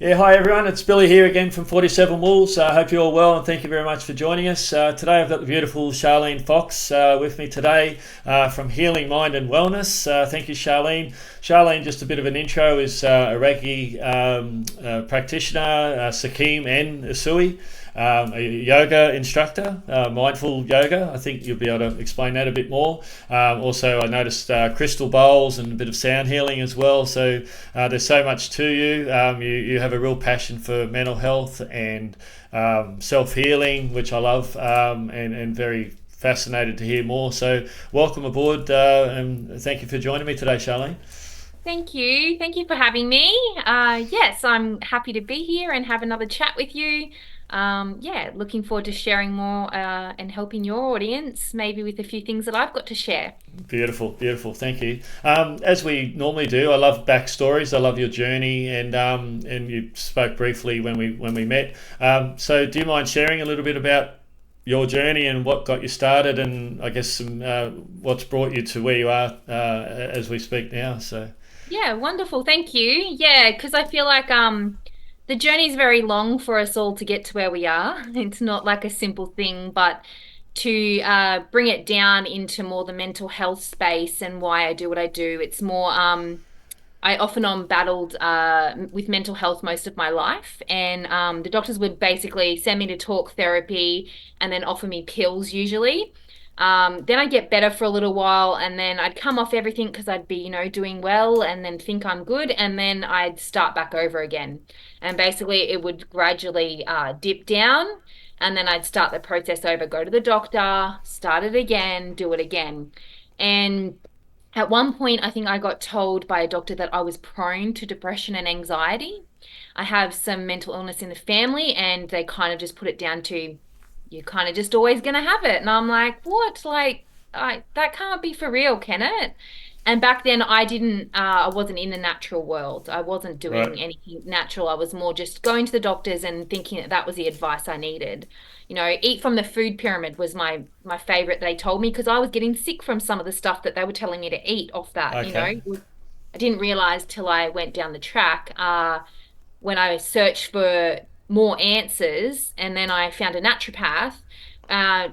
Yeah, hi everyone. It's Billy here again from 47 Wolves. I hope you're all well and thank you very much for joining us. Today I've got the beautiful Sharleen Fox with me today from Healing Mind and Wellness. Thank you, Sharleen. Sharleen, just a bit of an intro, is a Reiki practitioner, Sakim and Usui. A yoga instructor, mindful yoga. I think you'll be able to explain that a bit more. Also, I noticed crystal bowls and a bit of sound healing as well. So there's so much to you. You have a real passion for mental health and self healing, which I love, and very fascinated to hear more. So welcome aboard, and thank you for joining me today, Charlene. Thank you. Thank you for having me. Yes, I'm happy to be here and have another chat with you. Yeah, looking forward to sharing more and helping your audience, maybe with a few things that I've got to share. Beautiful, beautiful. Thank you. As we normally do, I love backstories. I love your journey, and you spoke briefly when we met. So, do you mind sharing a little bit about your journey and what got you started, and I guess some what's brought you to where you are as we speak now? So, Yeah, wonderful. Thank you. Yeah, because I feel like the journey's very long for us all to get to where we are. It's not like a simple thing, but to bring it down into more the mental health space and why I do what I do, it's more I off and on battled with mental health most of my life, and the doctors would basically send me to talk therapy and then offer me pills usually. Then I'd get better for a little while, and then I'd come off everything because I'd be, doing well, and then think I'm good, and then I'd start back over again. And basically, it would gradually dip down, and then I'd start the process over, go to the doctor, start it again, do it again. And at one point, I think I got told by a doctor that I was prone to depression and anxiety. I have some mental illness in the family, and they kind of just put it down to you're kind of just always going to have it. And I'm like, what? Like, that can't be for real, can it? And back then, I wasn't in the natural world. I wasn't right. doing anything natural. I was more just going to the doctors and thinking that that was the advice I needed. Eat from the food pyramid was my favorite they told me because I was getting sick from some of the stuff that they were telling me to eat off that. Okay. I didn't realize till I went down the track, when I searched for more answers, and then I found a naturopath,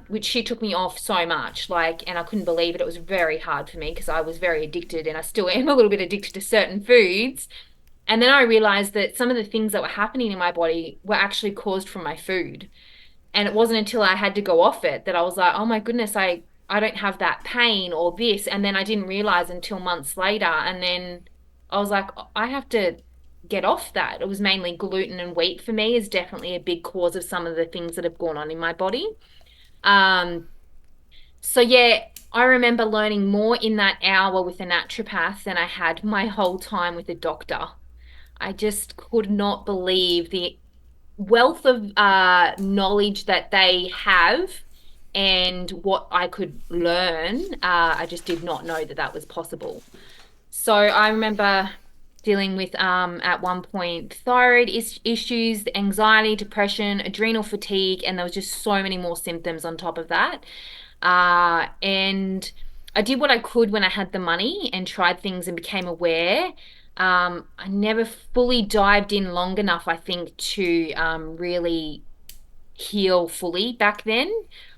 which she took me off so much, and I couldn't believe it. It was very hard for me because I was very addicted, and I still am a little bit addicted to certain foods. And then I realized that some of the things that were happening in my body were actually caused from my food. And it wasn't until I had to go off it that I was like, oh my goodness, I don't have that pain or this. And then I didn't realize until months later. And then I was like, I have to get off that. It was mainly gluten and wheat for me is definitely a big cause of some of the things that have gone on in my body. Um, so yeah, I remember learning more in that hour with a naturopath than I had my whole time with a doctor. I just could not believe the wealth of knowledge that they have and what I could learn. I just did not know that that was possible. So I remember dealing with at one point thyroid issues, anxiety, depression, adrenal fatigue, and there was just so many more symptoms on top of that. And I did what I could when I had the money and tried things and became aware. I never fully dived in long enough, I think, to really heal fully back then.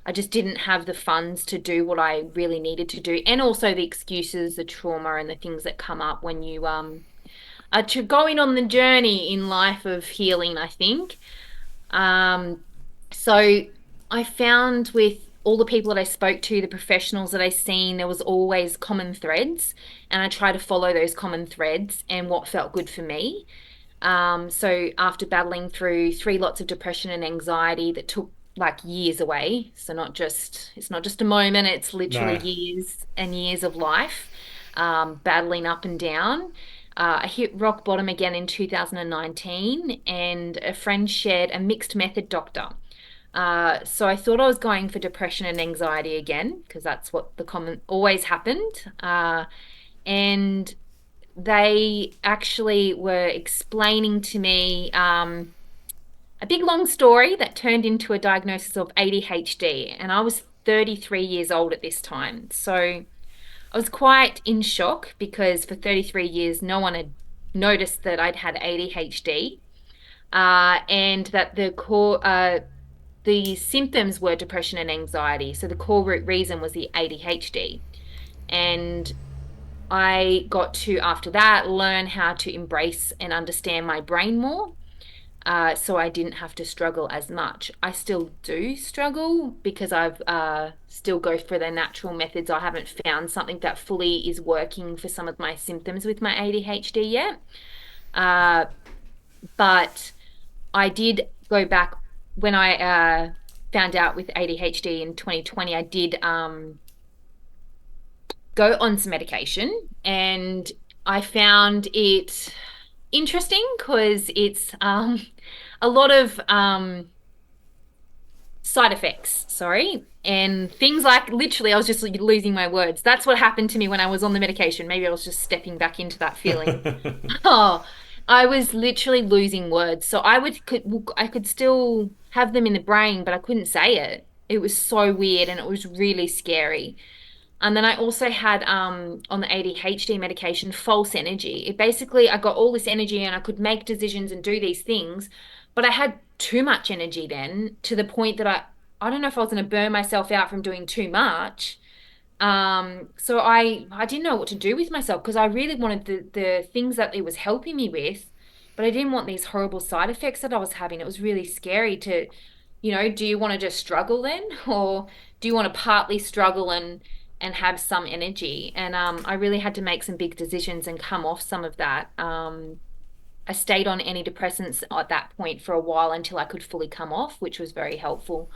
I just didn't have the funds to do what I really needed to do, and also the excuses, the trauma, and the things that come up when you are going on the journey in life of healing, I think. Um, so I found with all the people that I spoke to, the professionals that I seen, there was always common threads, and I try to follow those common threads and what felt good for me. So after battling through three lots of depression and anxiety that took like years away, so it's not just a moment, it's literally No. years and years of life, battling up and down. I hit rock bottom again in 2019, and a friend shared a mixed method doctor. So I thought I was going for depression and anxiety again, because that's what the common always happened. And they actually were explaining to me a big long story that turned into a diagnosis of ADHD. And I was 33 years old at this time. So I was quite in shock because for 33 years, no one had noticed that I'd had ADHD. and that the symptoms were depression and anxiety. So the core root reason was the ADHD. And I got to, after that, learn how to embrace and understand my brain more. So I didn't have to struggle as much. I still do struggle because I've still go for the natural methods. I haven't found something that fully is working for some of my symptoms with my ADHD yet. Uh, but I did go back when I found out with ADHD in 2020. I did go on some medication, and I found it interesting because it's a lot of side effects, sorry, and things like literally, I was just losing my words. That's what happened to me when I was on the medication. Maybe I was just stepping back into that feeling. Oh, I was literally losing words. So I could still have them in the brain, but I couldn't say it. It was so weird and it was really scary. And then I also had on the ADHD medication false energy. It basically I got all this energy and I could make decisions and do these things, but I had too much energy then to the point that I don't know if I was going to burn myself out from doing too much. So I didn't know what to do with myself because I really wanted the things that it was helping me with, but I didn't want these horrible side effects that I was having. It was really scary to, do you want to just struggle then, or do you want to partly struggle and have some energy? And I really had to make some big decisions and come off some of that. I stayed on antidepressants at that point for a while until I could fully come off, which was very helpful.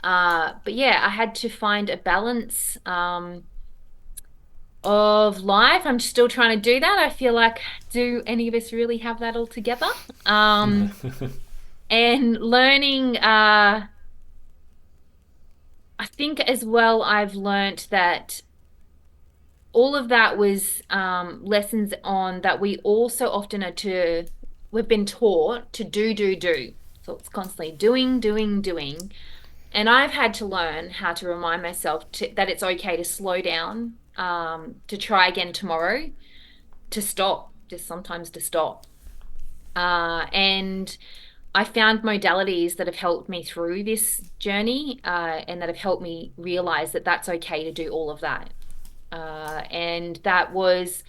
But yeah, I had to find a balance of life. I'm still trying to do that. I feel like, do any of us really have that all together? And learning, I think as well, I've learnt that all of that was lessons on that we also often we've been taught to do. So it's constantly doing, doing, doing. And I've had to learn how to remind myself that it's okay to slow down, to try again tomorrow, to stop, just sometimes to stop. And I found modalities that have helped me through this journey, and that have helped me realize that that's okay to do all of that. And that was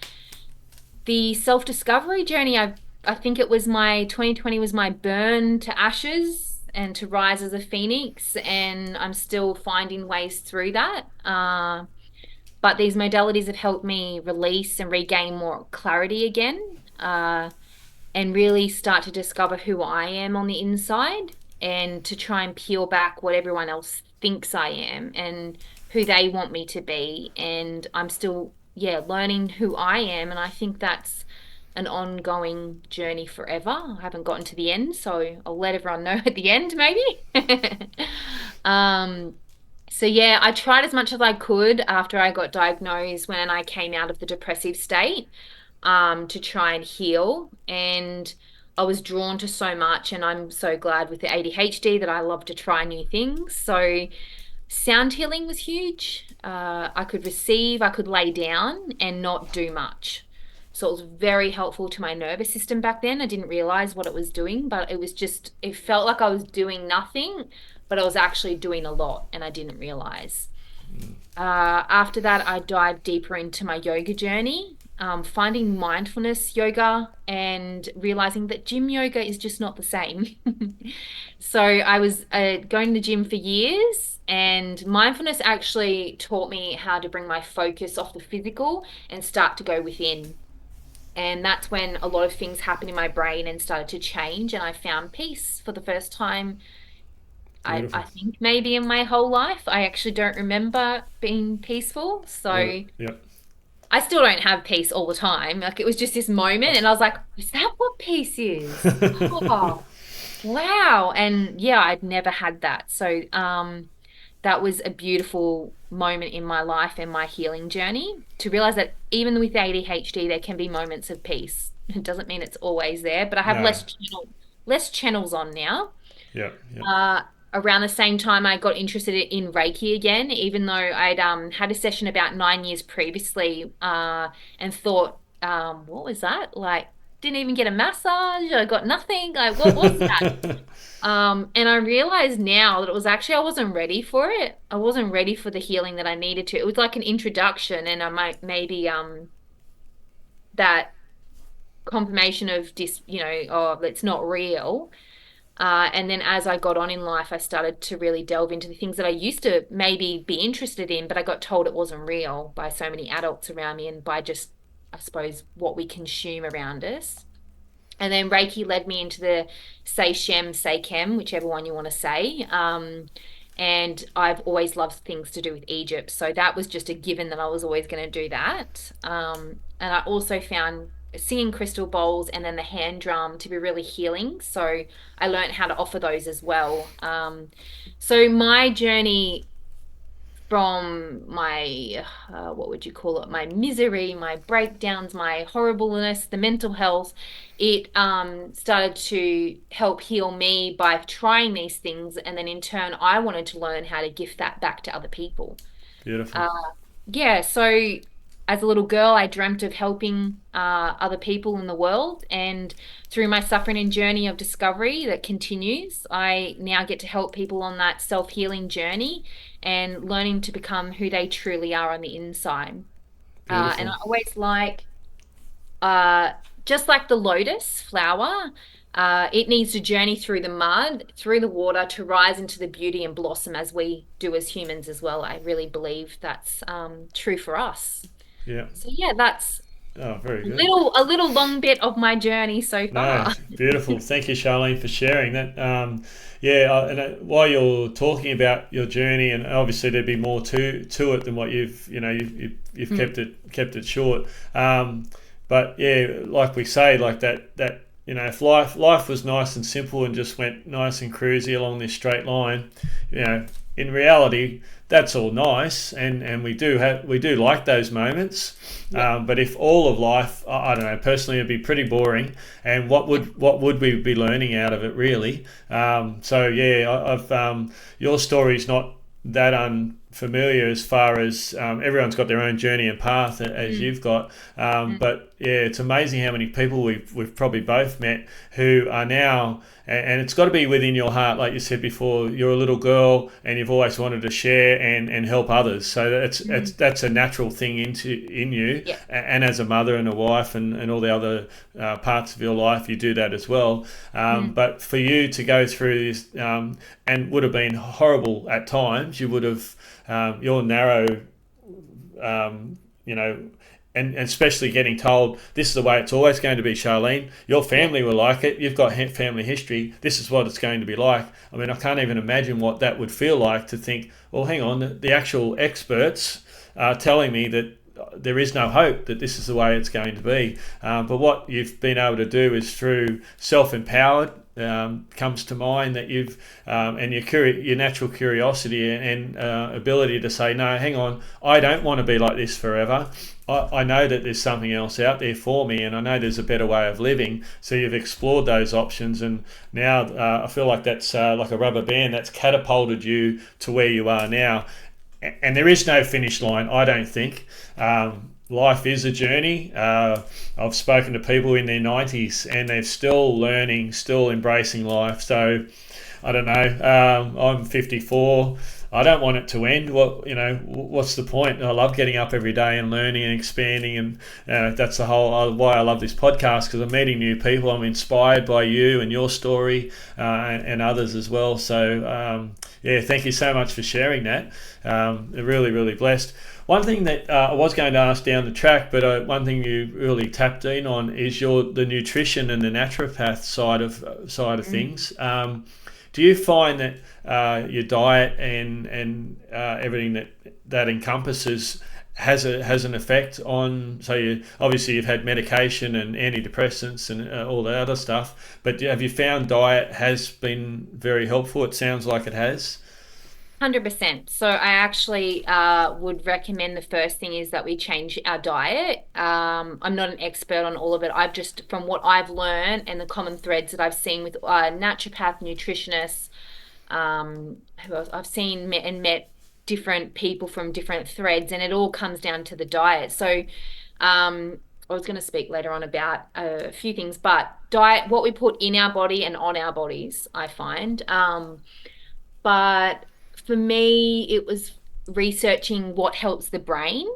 the self-discovery journey. I think it was my 2020 was my burn to ashes and to rise as a phoenix, and I'm still finding ways through that. But these modalities have helped me release and regain more clarity again, and really start to discover who I am on the inside, and to try and peel back what everyone else thinks I am and who they want me to be. And I'm still, yeah, learning who I am. And I think that's an ongoing journey forever. I haven't gotten to the end, so I'll let everyone know at the end, maybe. um, so yeah, I tried as much as I could after I got diagnosed when I came out of the depressive state, to try and heal. And I was drawn to so much, and I'm so glad with the ADHD that I love to try new things. So sound healing was huge. I could receive, I could lay down and not do much. So it was very helpful to my nervous system back then. I didn't realize what it was doing, but it felt like I was doing nothing, but I was actually doing a lot and I didn't realize. After that, I dived deeper into my yoga journey, finding mindfulness yoga and realizing that gym yoga is just not the same. So I was going to the gym for years, and mindfulness actually taught me how to bring my focus off the physical and start to go within. And that's when a lot of things happened in my brain and started to change, and I found peace for the first time. I Beautiful. think maybe in my whole life. I actually don't remember being peaceful. Well, So yep. I still don't have peace all the time. Like it was just this moment, and I was like, is that what peace is? Oh, wow. And yeah, I'd never had that. So that was a beautiful moment in my life and my healing journey to realize that even with ADHD, there can be moments of peace. It doesn't mean it's always there, but I have No. less channels on now. Yep. Yep. Uh, Around the same time, I got interested in Reiki again, even though I'd had a session about 9 years previously, and thought, what was that? Like, didn't even get a massage. I got nothing. Like, what was that? And I realized now that it was actually I wasn't ready for it. I wasn't ready for the healing that I needed to. It was like an introduction, and I might maybe that confirmation of oh, it's not real. And then as I got on in life, I started to really delve into the things that I used to maybe be interested in, but I got told it wasn't real by so many adults around me and by just, I suppose, what we consume around us. And then Reiki led me into the Say Shem, Say Kem, whichever one you want to say. And I've always loved things to do with Egypt. So that was just a given that I was always going to do that. And I also found singing crystal bowls and then the hand drum to be really healing. So I learned how to offer those as well. So my journey from my what would you call it, my misery, my breakdowns, my horribleness, the mental health, it started to help heal me by trying these things, and then in turn I wanted to learn how to gift that back to other people. Beautiful. uh, yeah, so as a little girl, I dreamt of helping other people in the world. And through my suffering and journey of discovery that continues, I now get to help people on that self-healing journey and learning to become who they truly are on the inside. And I Beautiful. always uh, just like the lotus flower, it needs to journey through the mud, through the water to rise into the beauty and blossom as we do as humans as well. I really believe that's true for us. Yeah. So yeah, that's Oh, very good. a little long bit of my journey so No, far. beautiful. Thank you, Charlene, for sharing that. Yeah, while you're talking about your journey, and obviously there'd be more to it than what you've Mm, kept it short. But yeah, like we say, like that if life was nice and simple and just went nice and cruisy along this straight line, in reality that's all nice, and we do like those moments. yeah, But if all of life, I don't know, personally, it'd be pretty boring. And yeah, what would we be learning out of it, really? So yeah, I've your story's not that unfamiliar as far as everyone's got their own journey and path as mm, you've got. mm, But yeah, it's amazing how many people we've probably both met who are now, and it's got to be within your heart, like you said before. You're a little girl and you've always wanted to share and help others. So mm, that's a natural thing in you. yeah, And as a mother and a wife and all the other parts of your life, you do that as well. mm, But for you to go through this, and would have been horrible at times, you would have your narrow, you know, and especially getting told this is the way it's always going to be, Charlene. Your yeah, family will like it. You've got family history. This is what it's going to be like. I mean, I can't even imagine what that would feel like to think, well, hang on, the actual experts are telling me that there is no hope, that this is the way it's going to be. But what you've been able to do is through self-empowered, comes to mind that you've and your natural curiosity and ability to say, no, hang on, I don't want to be like this forever. I know that there's something else out there for me, and I know there's a better way of living. So you've explored those options, and now I feel like that's like a rubber band that's catapulted you to where you are now. And there is no finish line, I don't think. Life is a journey. I've spoken to people in their 90s and they're still learning, still embracing life. So I don't know. I'm 54. I don't want it to end. What's the point? I love getting up every day and learning and expanding, and that's the whole why I love this podcast, because I'm meeting new people. I'm inspired by you and your story, and others as well. So yeah, thank you so much for sharing that. Really, really blessed. One thing that I was going to ask down the track, but one thing you really tapped in on is the nutrition and the naturopath side of mm. things. Do you find that your diet and everything that encompasses has an effect on? So obviously you've had medication and antidepressants and all the other stuff, but have you found diet has been very helpful? It sounds like it has. 100%. So I actually would recommend the first thing is that we change our diet. I'm not an expert on all of it. I've just, from what I've learned and the common threads that I've seen with naturopath, nutritionists, who else I've seen and met different people from different threads, and it all comes down to the diet. So, um, I was going to speak later on about a few things, but diet, what we put in our body and on our bodies, I find. But for me, it was researching what helps the brain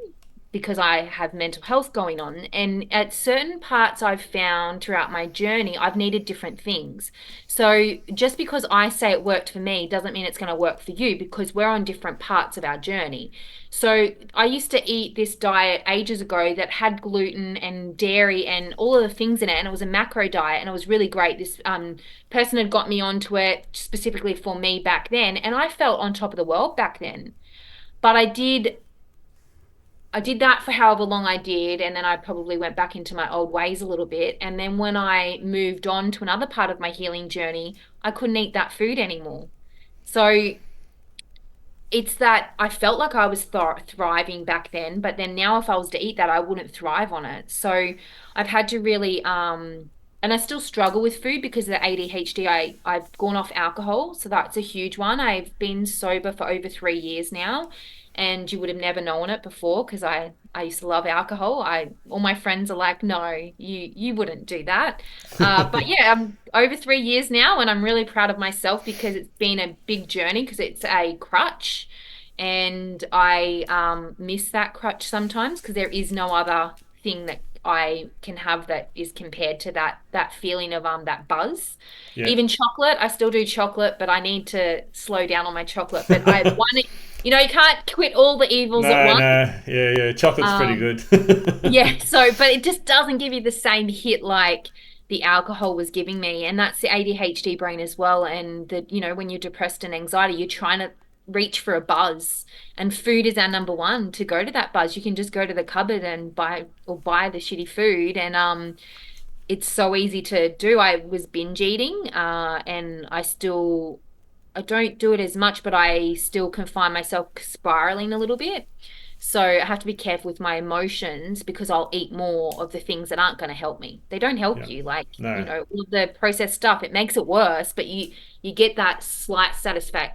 because I have mental health going on. And at certain parts I've found throughout my journey, I've needed different things. So just because I say it worked for me doesn't mean it's going to work for you because we're on different parts of our journey. So I used to eat this diet ages ago that had gluten and dairy and all of the things in it, and it was a macro diet, and it was really great. This person had got me onto it specifically for me back then, and I felt on top of the world back then. But I did that for however long I did, and then I probably went back into my old ways a little bit. And then when I moved on to another part of my healing journey, I couldn't eat that food anymore. So it's that I felt like I was thriving back then, but then now if I was to eat that, I wouldn't thrive on it. So I've had to really and I still struggle with food because of the ADHD. I've gone off alcohol, so that's a huge one. I've been sober for over 3 years now, and you would have never known it before because I used to love alcohol. I all my friends are like, no, you wouldn't do that. But yeah, I'm over 3 years now, and I'm really proud of myself because it's been a big journey because it's a crutch, and I miss that crutch sometimes because there is no other thing that I can have that is compared to that feeling of that buzz. Yeah. Even chocolate, I still do chocolate, but I need to slow down on my chocolate. But I want you can't quit all the evils at No, once. no, yeah, yeah. Chocolate's pretty Um, good. yeah, so but it just doesn't give you the same hit like the alcohol was giving me. And that's the ADHD brain as well. And that, when you're depressed and anxiety, you're trying to reach for a buzz. And food is our number one to go to that buzz. You can just go to the cupboard and buy the shitty food. And it's so easy to do. I was binge eating, and I don't do it as much, but I still can find myself spiraling a little bit. So I have to be careful with my emotions because I'll eat more of the things that aren't going to help me. They don't help Yeah. you. Like, No. all of the processed stuff, it makes it worse, but you get that slight satisfied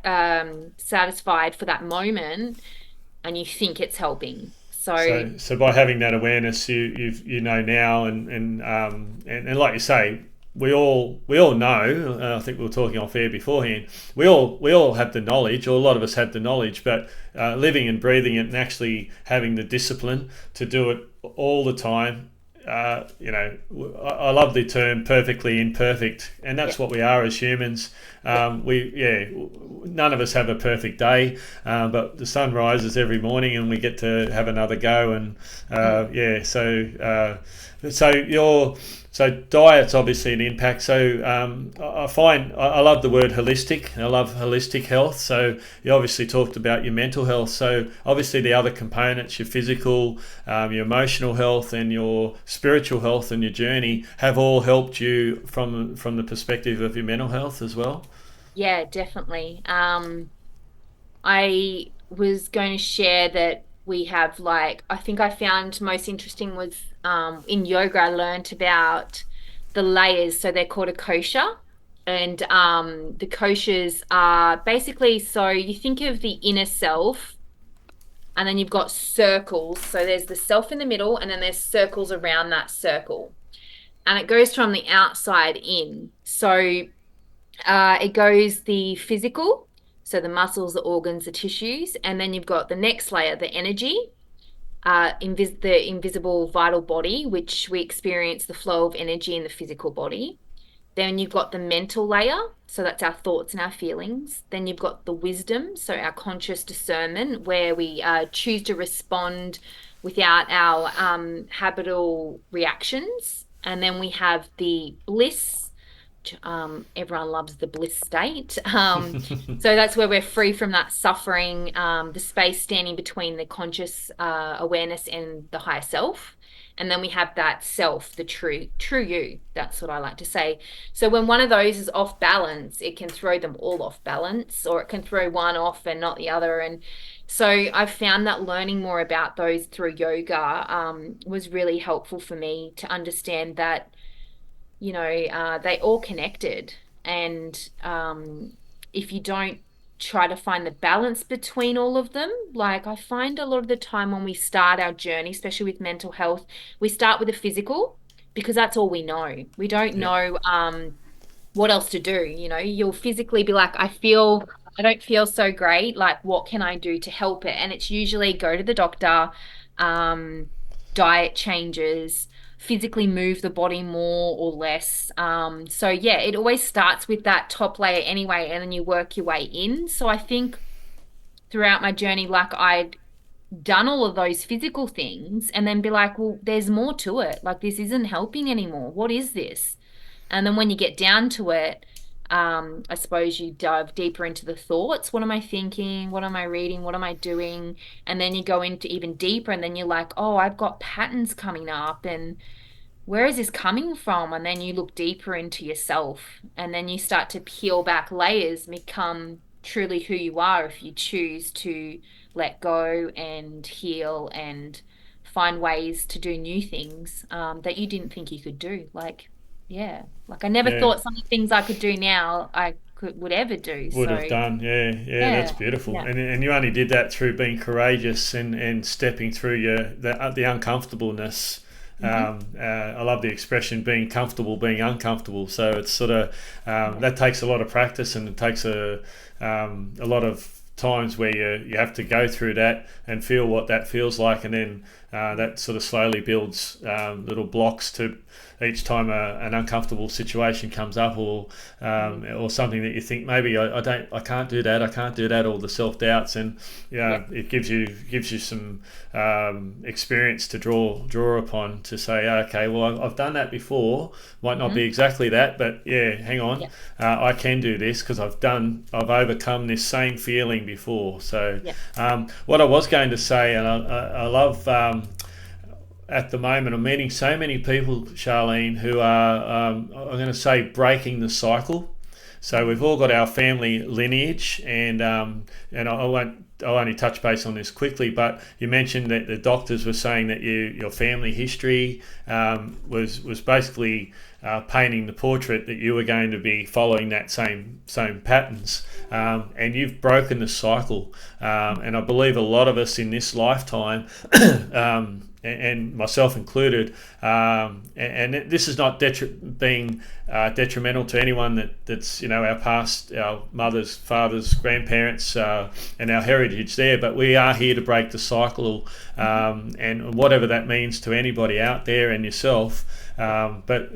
for that moment and you think it's helping. So So by having that awareness, you know now, and like you say, we all know. I think we were talking off air beforehand. We all have the knowledge, or a lot of us have the knowledge, but living and breathing it, and actually having the discipline to do it all the time. I love the term perfectly imperfect, and yeah. that's what we are as humans. Yeah. None of us have a perfect day, but the sun rises every morning, and we get to have another go. And Mm. so your so diet's obviously an impact. So I find I love the word holistic. I love holistic health. So you obviously talked about your mental health. So obviously the other components, your physical, your emotional health, and your spiritual health, and your journey have all helped you from the perspective of your mental health as well. Yeah, definitely. I was going to share that we have like I think I found most interesting was in yoga I learned about the layers. So they're called a kosha. And the koshas are basically so you think of the inner self and then you've got circles. So there's the self in the middle and then there's circles around that circle. And it goes from the outside in. So it goes the physical, so the muscles, the organs, the tissues, and then you've got the next layer, the energy, the invisible vital body, which we experience the flow of energy in the physical body. Then you've got the mental layer, so that's our thoughts and our feelings. Then you've got the wisdom, so our conscious discernment, where we choose to respond without our habitual reactions. And then we have the bliss, everyone loves the bliss state. So that's where we're free from that suffering, the space standing between the conscious awareness and the higher self. And then we have that self, the true you. That's what I like to say. So when one of those is off balance, it can throw them all off balance, or it can throw one off and not the other. And so I've found that learning more about those through yoga was really helpful for me to understand that they all connected. And if you don't try to find the balance between all of them. Like I find a lot of the time when we start our journey, especially with mental health, we start with the physical because that's all we know. We don't Yeah. know what else to do. You'll physically be like, I don't feel so great. Like, what can I do to help it? And it's usually go to the doctor, um, diet changes, physically move the body more or less. So yeah, it always starts with that top layer anyway, and then you work your way in. So I think throughout my journey, like I'd done all of those physical things and then be like, well, there's more to it. Like, this isn't helping anymore. What is this? And then when you get down to it, I suppose you dive deeper into the thoughts. What am I thinking? What am I reading? What am I doing? And then you go into even deeper, and then you're like, oh, I've got patterns coming up, and where is this coming from? And then you look deeper into yourself, and then you start to peel back layers, become truly who you are if you choose to let go and heal and find ways to do new things that you didn't think you could do. Like, yeah, like I never Yeah. thought some of the things I could do now I would ever do. Would have So, done. Yeah, yeah, that's yeah, beautiful. yeah. And you only did that through being courageous and stepping through the uncomfortableness. Hmm. I love the expression being comfortable, being uncomfortable. So it's sort of that takes a lot of practice, and it takes a lot of times where you have to go through that and feel what that feels like, and then that sort of slowly builds little blocks to each time an uncomfortable situation comes up, or something that you think maybe I can't do that, I can't do that, all the self doubts, and Yeah. it gives you some experience to draw upon to say, okay, well I've done that before, might not be Hmm. exactly that, but yeah, hang on, Yeah. I can do this because I've overcome this same feeling before. So Yeah. what I was going to say, and I love. At the moment, I'm meeting so many people, Charlene, who are, I'm going to say, breaking the cycle. So we've all got our family lineage, and I'll only touch base on this quickly. But you mentioned that the doctors were saying that your family history was basically painting the portrait that you were going to be following that same patterns, and you've broken the cycle. And I believe a lot of us in this lifetime. And myself included. And this is not being detrimental to anyone that's our past, our mothers, fathers, grandparents, and our heritage there. But we are here to break the cycle, and whatever that means to anybody out there and yourself. But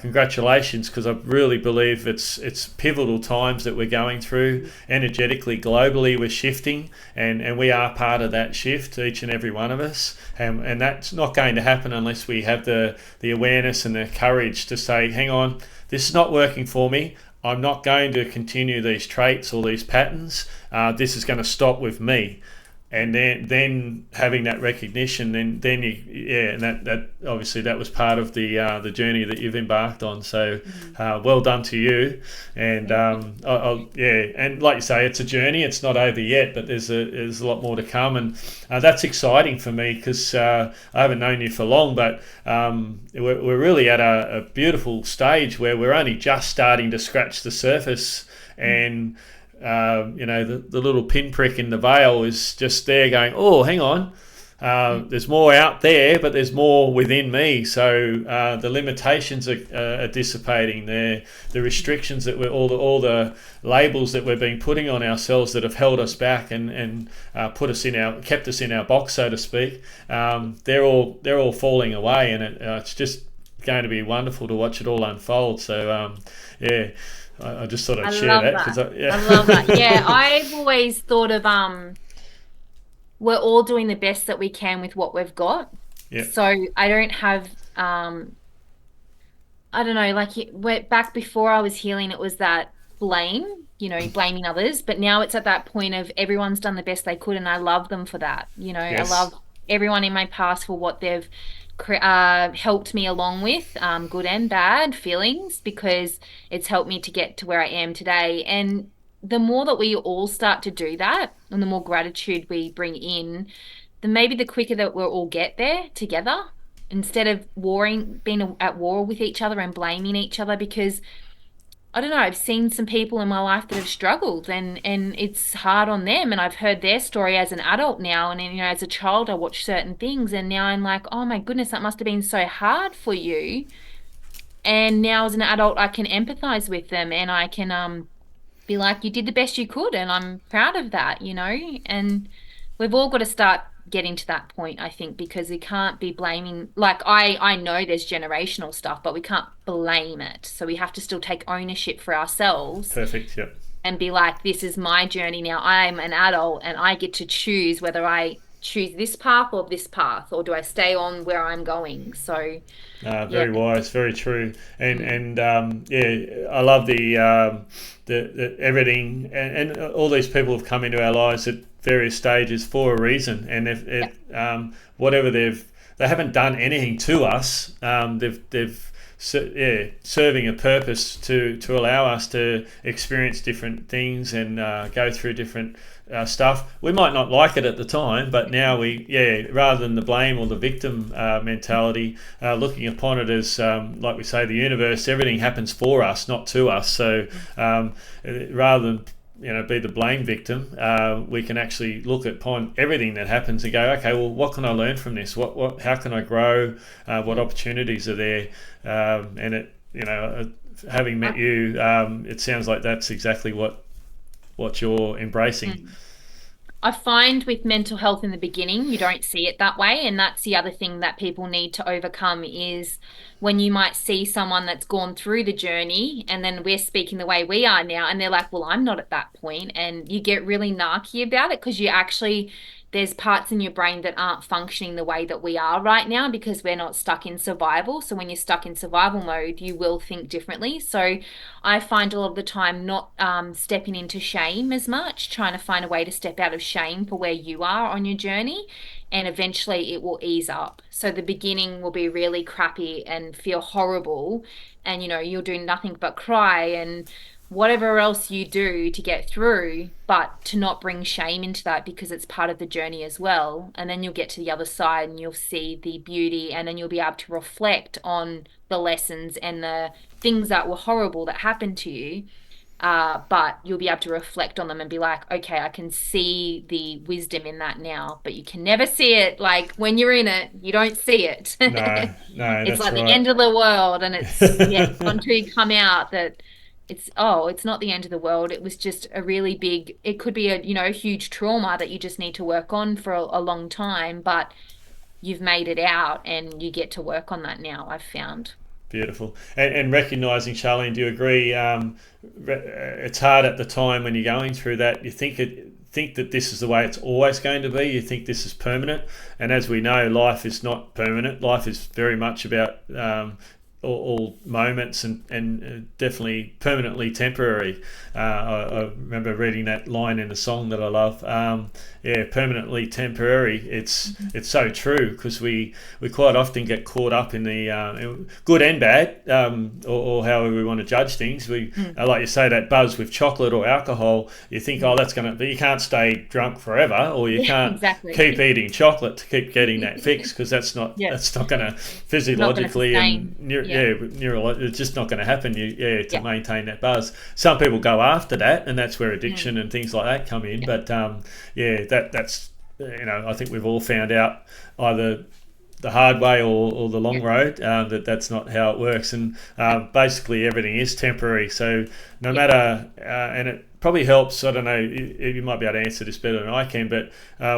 congratulations, because I really believe it's pivotal times that we're going through energetically, globally. We're shifting, and we are part of that shift, each and every one of us. And that's not going to happen unless we have the awareness and the courage to say, hang on, this is not working for me. I'm not going to continue these traits or these patterns. This is going to stop with me. And then having that recognition, then you, yeah, and that obviously that was part of the journey that you've embarked on. So well done to you. And yeah, and like you say, it's a journey. It's not over yet, but there's a lot more to come, and that's exciting for me because I haven't known you for long, but we're really at a beautiful stage where we're only just starting to scratch the surface, and the little pinprick in the veil is just there going, oh, hang on, there's more out there, but there's more within me. So the limitations are dissipating. The restrictions that all the labels that we've been putting on ourselves that have held us back and kept us in our box, so to speak. They're all falling away, and it's just going to be wonderful to watch it all unfold. So yeah. I just thought I I'd share love that because that. I love that. Yeah, I've always thought of we're all doing the best that we can with what we've got. yeah, So I don't have I don't know, like back before I was healing, it was that blame, blaming others. But now it's at that point of everyone's done the best they could, and I love them for that. I yes, love everyone in my past for what they've helped me along with, good and bad feelings, because it's helped me to get to where I am today. And the more that we all start to do that, and the more gratitude we bring in, then maybe the quicker that we'll all get there together instead of being at war with each other and blaming each other. Because I don't know, I've seen some people in my life that have struggled and it's hard on them. And I've heard their story as an adult now. And then, as a child, I watched certain things and now I'm like, oh my goodness, that must have been so hard for you. And now as an adult, I can empathize with them and I can be like, you did the best you could, and I'm proud of that. And we've all got to start getting to that point, I think, because we can't be blaming, like I know there's generational stuff, but we can't blame it. So we have to still take ownership for ourselves Perfect. Yep. and be like, this is my journey now. I'm an adult and I get to choose whether I choose this path or this path, or do I stay on where I'm going? So yeah. Very wise, very true, and Mm, yeah, I love the everything, and all these people have come into our lives at various stages for a reason, and yeah. if whatever they haven't done anything to us, yeah, serving a purpose to allow us to experience different things and go through different stuff. We might not like it at the time, but now yeah, rather than the blame or the victim mentality, looking upon it as, like we say, the universe, everything happens for us, not to us. So rather than be the blame victim, we can actually look upon everything that happens and go, okay, well, what can I learn from this? How can I grow? What opportunities are there? And having met you, it sounds like that's exactly what you're embracing. Mm. I find with mental health in the beginning, you don't see it that way. And that's the other thing that people need to overcome is when you might see someone that's gone through the journey and then we're speaking the way we are now, and they're like, well, I'm not at that point. And you get really narky about it because there's parts in your brain that aren't functioning the way that we are right now because we're not stuck in survival. So when you're stuck in survival mode, you will think differently. So I find a lot of the time not stepping into shame as much, trying to find a way to step out of shame for where you are on your journey. And eventually it will ease up. So the beginning will be really crappy and feel horrible. And, you'll do nothing but cry and whatever else you do to get through, but to not bring shame into that because it's part of the journey as well. And then you'll get to the other side and you'll see the beauty, and then you'll be able to reflect on the lessons and the things that were horrible that happened to you. But you'll be able to reflect on them and be like, okay, I can see the wisdom in that now, but you can never see it. Like when you're in it, you don't see it. No, no, It's that's like the right. end of the world. And it's until you come out that it's not the end of the world. It was just a really big, it could be a huge trauma that you just need to work on for a long time, but you've made it out and you get to work on that now, I've found. Beautiful. And recognizing, Charlene, do you agree? It's hard at the time when you're going through that. You think that this is the way it's always going to be. You think this is permanent, and as we know, life is not permanent. Life is very much about all moments and definitely permanently temporary. I remember reading that line in a song that I love. Yeah, permanently temporary. It's so true because we quite often get caught up in the good and bad, or however we want to judge things. We Mm. like you say that buzz with chocolate or alcohol. You think, oh, Mm. that's gonna, but you can't stay drunk forever, or you Yeah, can't keep exactly. eating chocolate to keep getting that fix because that's not Yeah, that's not going to not going to physiologically and sustain. Yeah, it's just not going to happen. To yeah, maintain that buzz. Some people go after that, and that's where mm, addiction and things like that come in. yeah, But that's I think we've all found out either the hard way or the long yeah, road, that's not how it works, and basically everything is temporary. So no yeah, matter, and it probably helps. I don't know, you might be able to answer this better than I can, but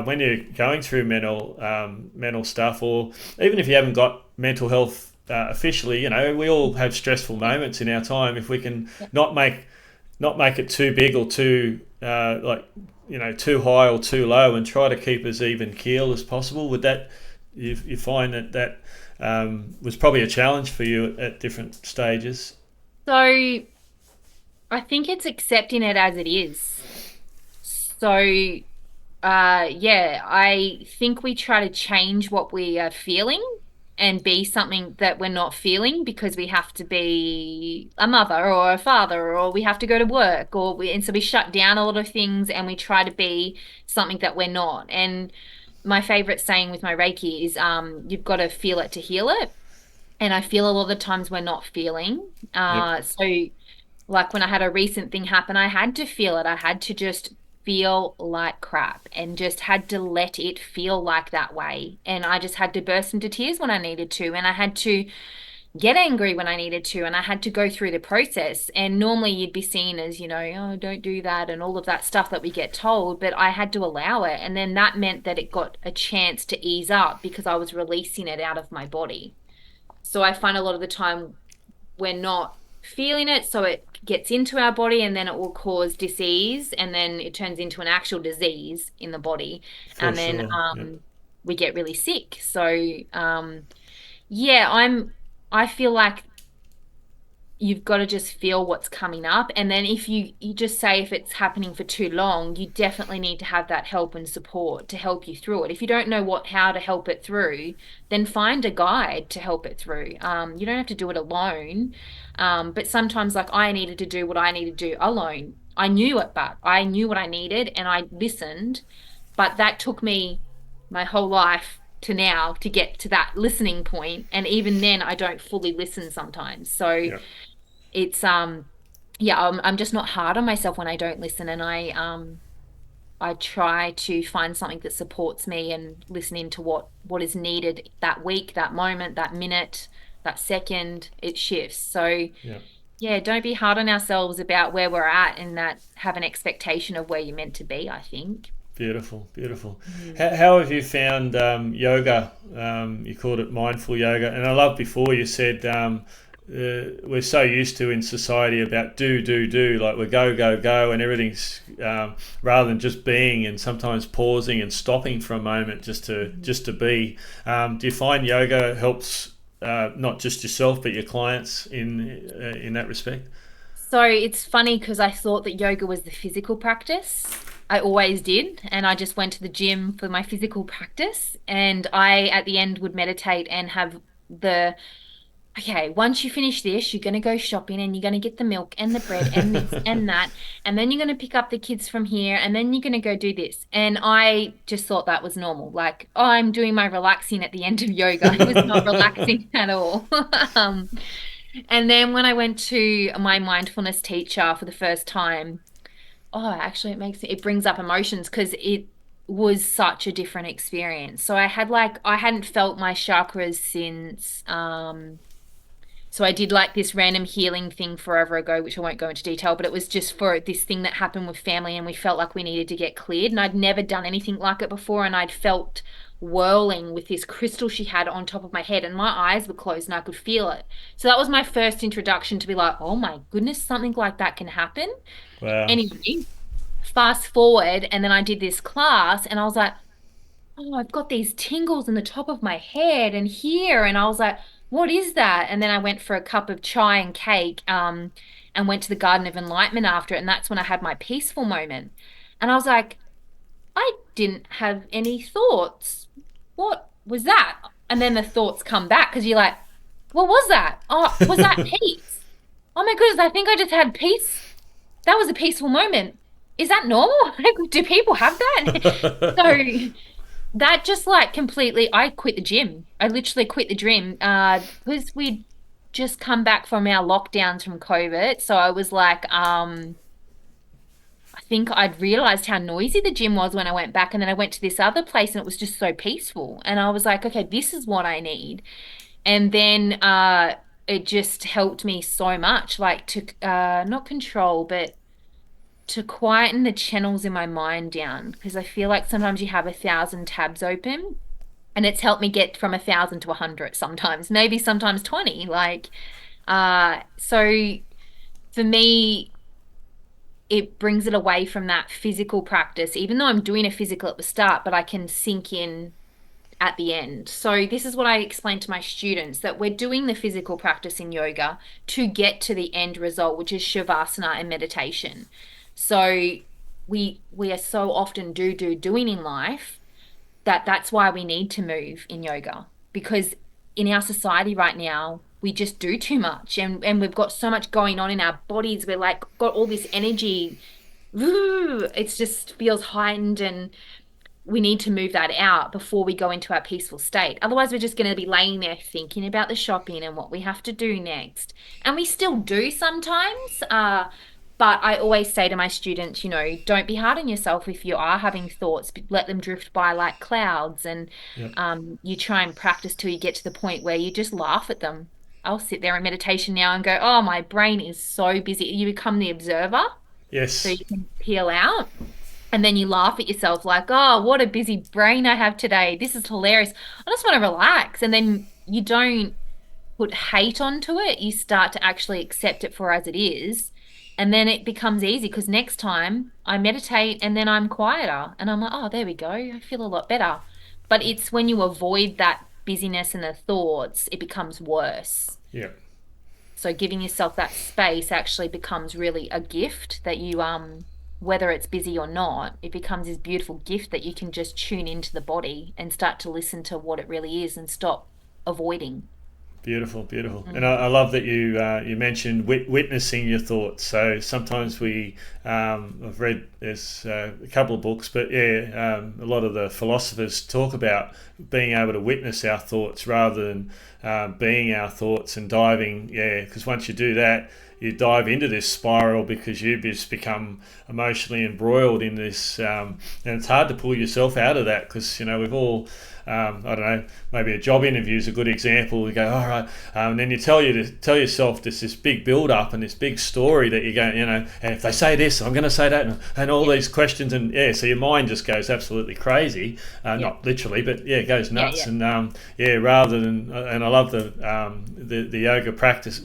when you're going through mental stuff, or even if you haven't got mental health officially, we all have stressful moments in our time. If we can yeah. not make it too big or too too high or too low, and try to keep as even keel as possible. Would that you find that was probably a challenge for you at different stages? So I think it's accepting it as it is. So yeah, I think we try to change what we are feeling and be something that we're not feeling because we have to be a mother or a father or we have to go to work and so we shut down a lot of things and we try to be something that we're not. And my favorite saying with my Reiki is you've got to feel it to heal it. And I feel a lot of the times we're not feeling. Yep. So Like when I had a recent thing happen, I had to feel it. I had to just feel like crap and just had to let it feel like that way. And I just had to burst into tears when I needed to. And I had to get angry when I needed to. And I had to go through the process. And normally you'd be seen as, oh, don't do that and all of that stuff that we get told. But I had to allow it. And then that meant that it got a chance to ease up because I was releasing it out of my body. So I find a lot of the time we're not feeling it, so it gets into our body and then it will cause disease and then it turns into an actual disease in the body For and then sure. Yep. we get really sick. So yeah, I feel like you've got to just feel what's coming up. And then if you just say if it's happening for too long, you definitely need to have that help and support to help you through it. If you don't know how to help it through, then find a guide to help it through. You don't have to do it alone. But sometimes like I needed to do what I needed to do alone. I knew it, but I knew what I needed and I listened. But that took me my whole life to now to get to that listening point. And even then I don't fully listen sometimes. So Yep. it's yeah, I'm just not hard on myself when I don't listen, and I try to find something that supports me and listen into what is needed that week, that moment, that minute, that second. It shifts. So Yep. yeah, don't be hard on ourselves about where we're at and that have an expectation of where you're meant to be, I think. Beautiful, beautiful. Mm. How have you found yoga? You called it mindful yoga, and I love before you said we're so used to in society about do, like we go, go, go, and everything's rather than just being and sometimes pausing and stopping for a moment just to be. Do you find yoga helps not just yourself but your clients in that respect? So it's funny because I thought that yoga was the physical practice. I always did. And I just went to the gym for my physical practice. And I, at the end, would meditate and have the, okay, once you finish this, you're going to go shopping and you're going to get the milk and the bread and this and that. And then you're going to pick up the kids from here and then you're going to go do this. And I just thought that was normal. Like, oh, I'm doing my relaxing at the end of yoga. It was not relaxing at all. Um, and then when I went to my mindfulness teacher for the first time, oh, actually, it brings up emotions because it was such a different experience. So I hadn't felt my chakras since, so I did like this random healing thing forever ago, which I won't go into detail, but it was just for this thing that happened with family and we felt like we needed to get cleared. And I'd never done anything like it before. And I'd felt whirling with this crystal she had on top of my head and my eyes were closed and I could feel it. So that was my first introduction to be like, oh my goodness, something like that can happen. Wow. Anyway, fast forward, and then I did this class and I was like, oh, I've got these tingles in the top of my head and here. And I was like, what is that? And then I went for a cup of chai and cake, and went to the Garden of Enlightenment after it. And that's when I had my peaceful moment. And I was like, I didn't have any thoughts. What was that? And then the thoughts come back because you're like, what was that? Oh, was that peace? Oh my goodness, I think I just had peace. That was a peaceful moment. Is that normal? Do people have that? So that just like completely, I quit the gym. I literally quit the gym because we'd just come back from our lockdowns from COVID. So I was like, I think I'd realized how noisy the gym was when I went back. And then I went to this other place and it was just so peaceful. And I was like, okay, this is what I need. And then it just helped me so much, like to not control, but to quieten the channels in my mind down because I feel like sometimes you have 1,000 tabs open and it's helped me get from 1,000 to 100 sometimes, maybe sometimes 20. Like, so for me, it brings it away from that physical practice, even though I'm doing a physical at the start, but I can sink in at the end. So this is what I explain to my students that we're doing the physical practice in yoga to get to the end result, which is shavasana and meditation. So we are so often doing in life that that's why we need to move in yoga because in our society right now we just do too much and we've got so much going on in our bodies. We're like got all this energy. It just feels heightened and we need to move that out before we go into our peaceful state. Otherwise, we're just going to be laying there thinking about the shopping and what we have to do next. And we still do sometimes. But I always say to my students, don't be hard on yourself if you are having thoughts, let them drift by like clouds. And Yep. you try and practice till you get to the point where you just laugh at them. I'll sit there in meditation now and go, oh, my brain is so busy. You become the observer so Yes. you can peel out. And then you laugh at yourself like, oh, what a busy brain I have today. This is hilarious. I just want to relax. And then you don't put hate onto it. You start to actually accept it for as it is. And then it becomes easy because next time I meditate and then I'm quieter and I'm like, oh, there we go. I feel a lot better. But it's when you avoid that busyness and the thoughts, it becomes worse. Yep. So giving yourself that space actually becomes really a gift that you whether it's busy or not, it becomes this beautiful gift that you can just tune into the body and start to listen to what it really is and stop avoiding. Beautiful, beautiful, and I Mm. love that you mentioned witnessing your thoughts. So sometimes I've read there's a couple of books, but yeah, a lot of the philosophers talk about being able to witness our thoughts rather than being our thoughts and diving. Yeah, because once you do that, you dive into this spiral because you just become emotionally embroiled in this, and it's hard to pull yourself out of that because we've all I don't know, maybe a job interview is a good example. You go, all right, and then you tell yourself this big build up and this big story that you're going, and if they say this, I'm going to say that, and all Yeah, these questions, and yeah, so your mind just goes absolutely crazy, yeah, not literally, but yeah, it goes yeah, nuts, yeah. and yeah, rather than, and I love the yoga practice,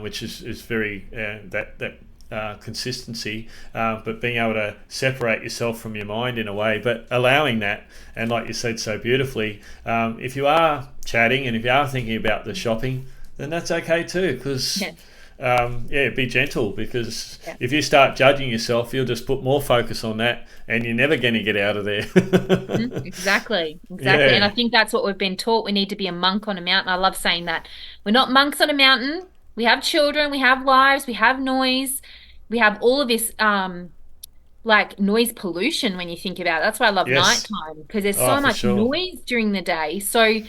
which is very that consistency, but being able to separate yourself from your mind in a way, but allowing that. And like you said so beautifully, if you are chatting and if you are thinking about the shopping, then that's okay too, because Yeah, yeah, be gentle because yeah. if you start judging yourself, you'll just put more focus on that and you're never going to get out of there. Exactly, exactly. And I Yeah, think that's what we've been taught. We need to be a monk on a mountain. I love saying that. We're not monks on a mountain. We have children, we have lives, we have noise, we have all of this like noise pollution when you think about it. That's why I love yes, nighttime because there's oh, so for much sure. noise during the day. So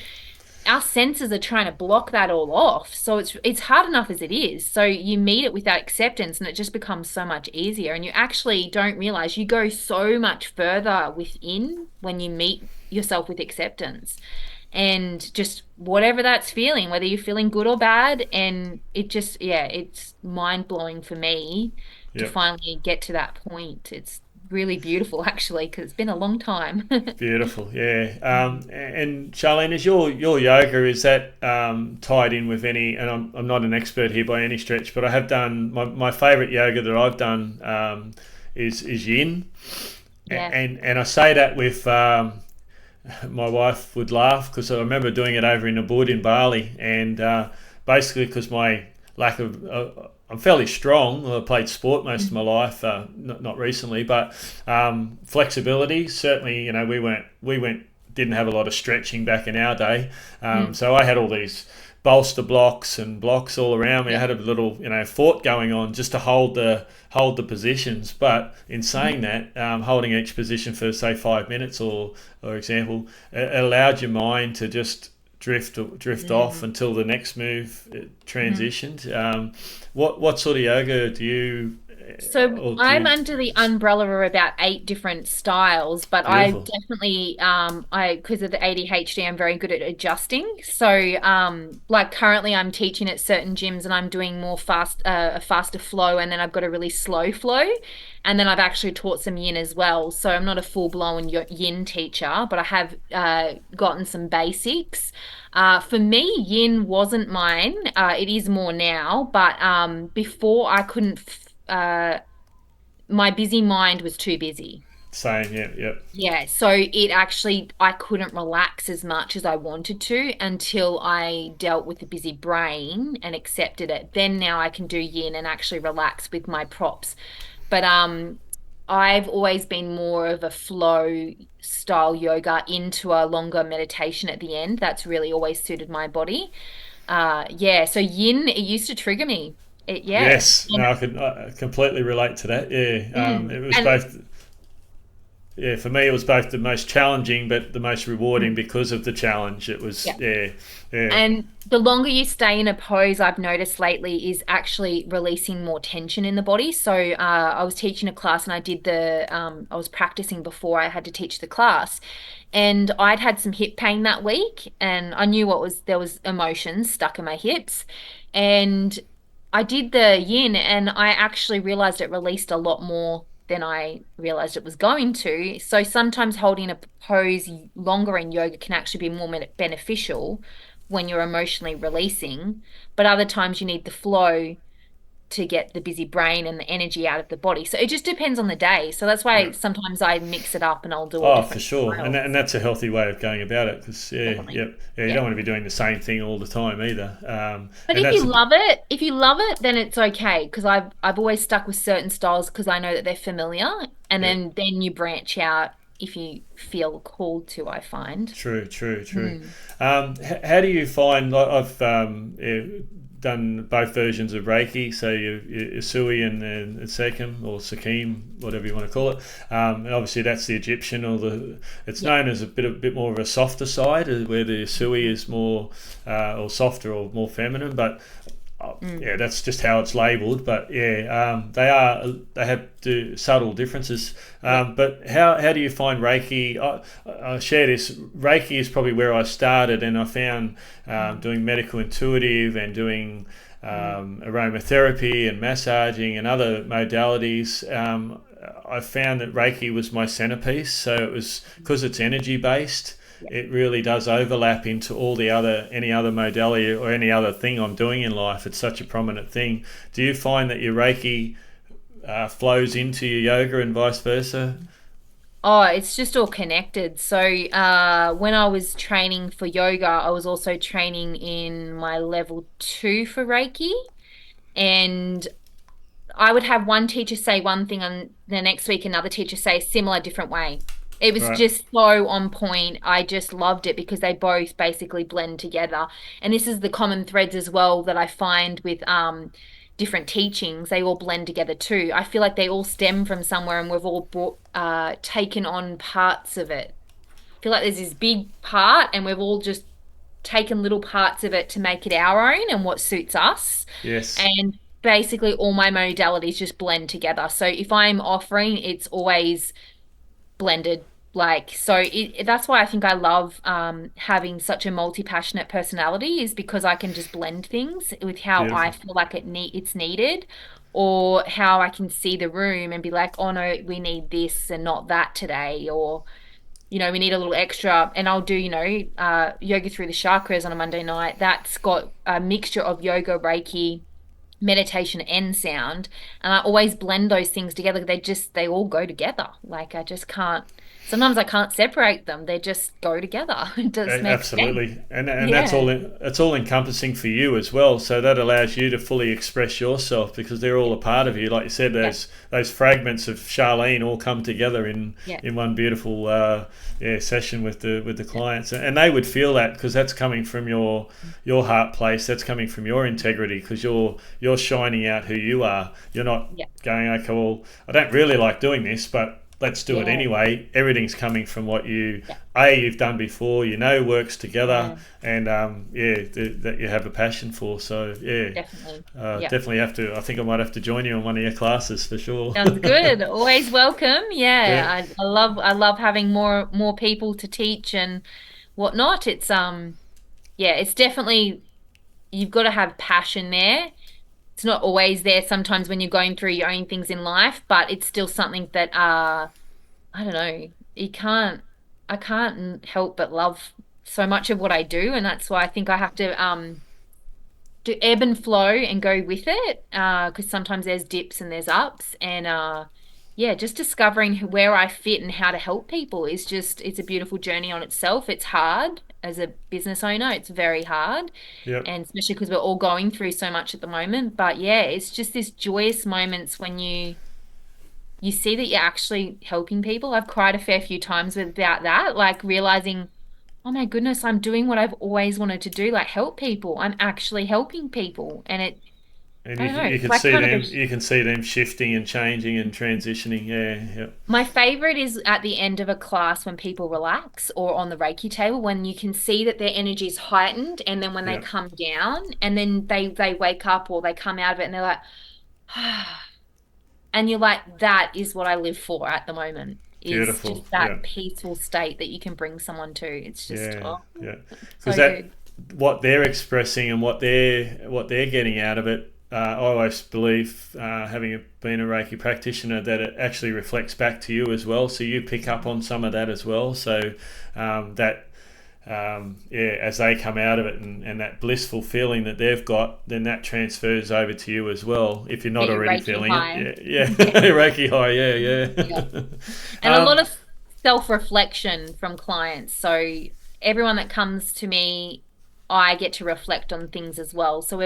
our senses are trying to block that all off. So it's hard enough as it is. So you meet it with that acceptance and it just becomes so much easier. And you actually don't realize you go so much further within when you meet yourself with acceptance. And just whatever that's feeling, whether you're feeling good or bad, and it just, yeah, it's mind blowing for me to Yep. finally get to that point. It's really beautiful, actually, because it's been a long time. Beautiful, yeah. And Charlene, is your yoga, is that tied in with any? And I'm not an expert here by any stretch, but I have done my favorite yoga that I've done is Yin, Yeah. and I say that with my wife would laugh because I remember doing it over in Ubud in Bali, and basically because my lack of I'm fairly strong. I played sport most of my life, not recently, but flexibility. Certainly, we went didn't have a lot of stretching back in our day, Mm. so I had all these bolster blocks and blocks all around me. I Yeah. had a little fort going on just to hold the positions. But in Mhm. saying that, holding each position for say 5 minutes or example, it allowed your mind to just drift off Mm. until the next move Mhm. transitioned. What sort of yoga do you So or do I'm you? under the umbrella of about 8 different styles, but I Beautiful. definitely I because of the ADHD, I'm very good at adjusting. So like currently I'm teaching at certain gyms and I'm doing more a faster flow, and then I've got a really slow flow. And then I've actually taught some yin as well. So I'm not a full-blown yin teacher, but I have gotten some basics. For me, yin wasn't mine. It is more now, but before I couldn't my busy mind was too busy. Same. Yeah. Yep. Yeah, so it actually, I couldn't relax as much as I wanted to until I dealt with the busy brain and accepted it. Then now I can do yin and actually relax with my props. But I've always been more of a flow style yoga into a longer meditation at the end. That's really always suited my body. Yeah, so yin, it used to trigger me. Yes. And No, I completely relate to that. Yeah. It was and both. yeah, for me, it was both the most challenging but the most rewarding because of the challenge. It was, Yeah. yeah, yeah, And the longer you stay in a pose, I've noticed lately, is actually releasing more tension in the body. So I was teaching a class and I was practicing before I had to teach the class. And I'd had some hip pain that week and I knew there was emotions stuck in my hips. And I did the yin and I actually realized it released a lot more than I realized it was going to. So sometimes holding a pose longer in yoga can actually be more beneficial when you're emotionally releasing, but other times you need the flow to get the busy brain and the energy out of the body. So it just depends on the day. So that's yeah. why sometimes I mix it up and I'll do all Oh, for different sure, and styles. that's a healthy way of going about it because Definitely. yeah, you Yeah. don't want to be doing the same thing all the time either. But And that's if you love it, then it's okay. Because I've always stuck with certain styles because I know that they're familiar, and yeah, then you branch out if you feel called to, I find. true, true, true. Mm. How do you find? Like I've done both versions of Reiki, so you Sui and Sekim or Sakim, whatever you want to call it. And obviously that's the Egyptian or the. It's Yeah. known as a bit more of a softer side, where the Sui is more or softer or more feminine, but. Mm. Yeah, that's just how it's labelled. But yeah, they have subtle differences. Yeah. But how do you find Reiki? I share this. Reiki is probably where I started, and I found Mm. doing medical intuitive and doing Mm. aromatherapy and massaging and other modalities. I found that Reiki was my centerpiece. So it was because it's energy based, Yeah. it really does overlap into all the other any other modality or any other thing I'm doing in life. It's such a prominent thing. Do you find that your Reiki flows into your yoga and vice versa? Oh, it's just all connected. So, when I was training for yoga, I was also training in my level 2 for Reiki. And I would have one teacher say one thing and the next week another teacher say a similar different way. It was Right, just so on point. I just loved it because they both basically blend together. And this is the common threads as well that I find with different teachings. They all blend together too. I feel like they all stem from somewhere and we've all taken on parts of it. I feel like there's this big part and we've all just taken little parts of it to make it our own and what suits us. yes, And basically, all my modalities just blend together. So if I'm offering, it's always blended. Like, so that's why I think I love having such a multi-passionate personality is because I can just blend things with how I beautiful. feel like it's needed or how I can see the room and be like, oh no, we need this and not that today, or we need a little extra. And I'll do, yoga through the chakras on a Monday night. That's got a mixture of yoga, Reiki, meditation, and sound. And I always blend those things together. They all go together. Like I just can't, sometimes I can't separate them. They just go together. It just makes sense. Absolutely, and that's Yeah. it's all encompassing for you as well. So that allows you to fully express yourself because they're all a part of you. Like you said, Yeah. those fragments of Charlene all come together Yeah. in one beautiful session with the clients, and they would feel that because that's coming from your heart place. That's coming from your integrity because you're shining out who you are. You're not Yeah. going, okay, well, I don't really like doing this, but let's do it Yeah. anyway. Everything's coming from what Yeah. you've done before, works together, Yeah. and that you have a passion for. So yeah, Definitely. Yeah. definitely have to. I think I might have to join you on one of your classes for sure. Sounds good. Always welcome. Yeah, Yeah. I love having more people to teach and whatnot. Yeah, it's definitely you've got to have passion there. It's not always there sometimes when you're going through your own things in life, but it's still something that I don't know, you can't I can't help but love so much of what I do, and that's why I think I have to do ebb and flow and go with it because sometimes there's dips and there's ups and yeah, just discovering where I fit and how to help people is just it's a beautiful journey on itself. It's hard as a business owner, it's very hard, yep, and especially because we're all going through so much at the moment. But yeah, it's just this joyous moments when you see that you're actually helping people. I've cried a fair few times about that, like realizing, oh my goodness, I'm doing what I've always wanted to do, like help people. I'm actually helping people. And And I you don't know. you It's can like see kind of them, you can see them shifting and changing and transitioning. Yeah, my favorite is at the end of a class when people relax or on the Reiki table when you can see that their energy is heightened and then when they yeah, come down and then they wake up or they come out of it and they're like, and you're like, that is what I live for at the moment, is beautiful. just Yeah, that peaceful state that you can bring someone to. It's just, yeah, oh, yeah. Because so that good. what they're expressing and what they're getting out of it. I always believe, having been a Reiki practitioner, that it actually reflects back to you as well. So you pick up on some of that as well. So that yeah, as they come out of it and that blissful feeling that they've got, then that transfers over to you as well. If you're not Get your already Reiki feeling it, high. yeah, yeah, Yeah. Reiki high, yeah, Yeah. yeah. And a lot um, of self-reflection from clients. So everyone that comes to me, I get to reflect on things as well. So